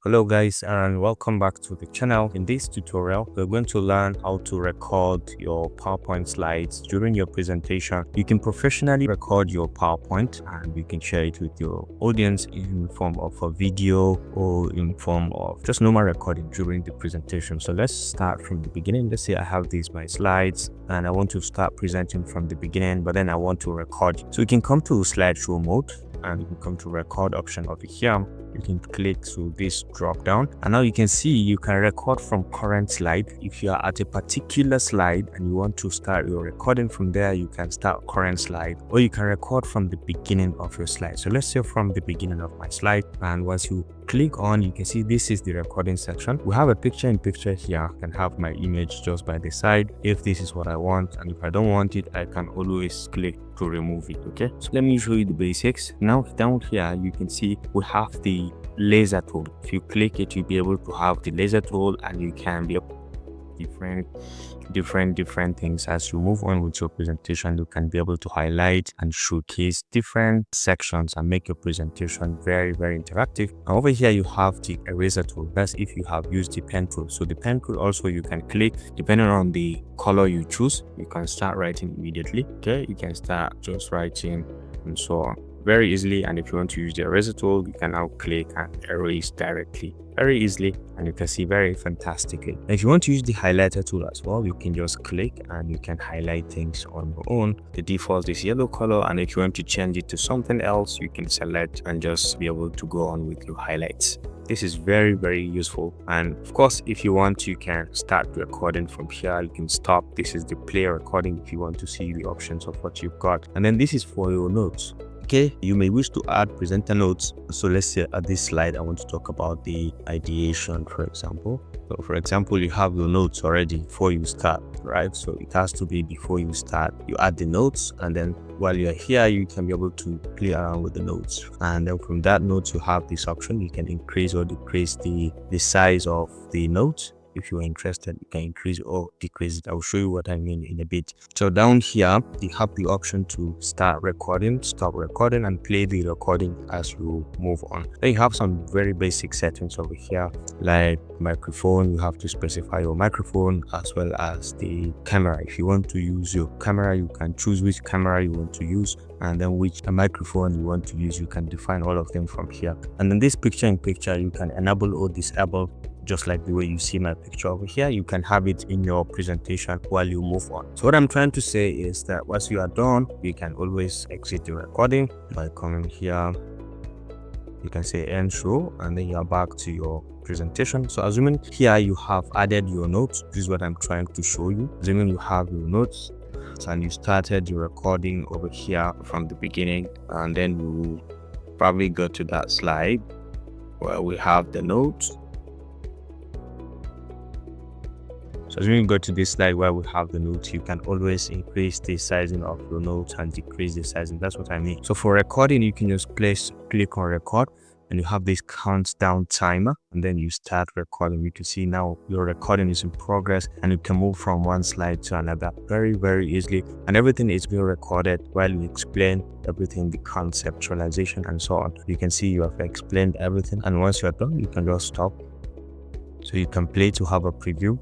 Hello guys and welcome back to the channel. In this tutorial, we're going to learn how to record your PowerPoint slides during your presentation. You can professionally record your PowerPoint and you can share it with your audience in form of a video or in form of just normal recording during the presentation. So let's start from the beginning. Let's say I have these my slides and I want to start presenting from the beginning, but then I want to record. So you can come to slideshow mode and you can come to record option over here. You can click to this drop down and now you can see you can record from current slide. If you are at a particular slide and you want to start your recording from there, you can start current slide, or you can record from the beginning of your slide. So let's say from the beginning of my slide, and once you click on, you can see this is the recording section. We have a picture in picture here. I can have my image just by the side if this is what I want, and if I don't want it, I can always click to remove it. Okay, so let me show you the basics. Now down here you can see we have the laser tool. If you click it, you'll be able to have the laser tool and you can be different things. As you move on with your presentation, you can be able to highlight and showcase different sections and make your presentation very interactive. And over here you have the eraser tool. That's if you have used the pen tool. So the pen tool also you can click, depending on the color you choose, you can start writing immediately. Okay, you can start just writing and so on very easily. And if you want to use the eraser tool, you can now click and erase directly very easily, and you can see very fantastically. And if you want to use the highlighter tool as well, you can just click and you can highlight things on your own. The default is yellow color, and if you want to change it to something else, you can select and just be able to go on with your highlights. This is very useful. And of course, if you want, you can start recording from here. You can stop. This is the play recording if you want to see the options of what you've got. And then this is for your notes. Okay, you may wish to add presenter notes. So let's say at this slide, I want to talk about the ideation, for example. So for example, you have your notes already before you start, right? So it has to be before you start. You add the notes, and then while you're here, you can be able to play around with the notes. And then from that notes, you have this option. You can increase or decrease the size of the notes. If you are interested, you can increase or decrease it. I'll show you what I mean in a bit. So down here, you have the option to start recording, stop recording, and play the recording as you move on. Then you have some very basic settings over here, like microphone. You have to specify your microphone as well as the camera. If you want to use your camera, you can choose which camera you want to use, and then which microphone you want to use. You can define all of them from here. And then this picture in picture, you can enable or disable, just like the way you see my picture over here. You can have it in your presentation while you move on. So what I'm trying to say is that once you are done, you can always exit the recording by coming here. You can say end show, and then you are back to your presentation. So assuming here you have added your notes, this is what I'm trying to show you. Assuming you have your notes and you started your recording over here from the beginning, and then we will probably go to that slide where we have the notes. So as we go to this slide where we have the notes, you can always increase the sizing of your notes and decrease the sizing. That's what I mean. So for recording, you can just click on record, and you have this countdown timer, and then you start recording. You can see now your recording is in progress, and you can move from one slide to another very easily, and everything is being recorded while you explain everything, the conceptualization and so on. You can see you have explained everything, and once you're done, you can just stop. So you can play to have a preview.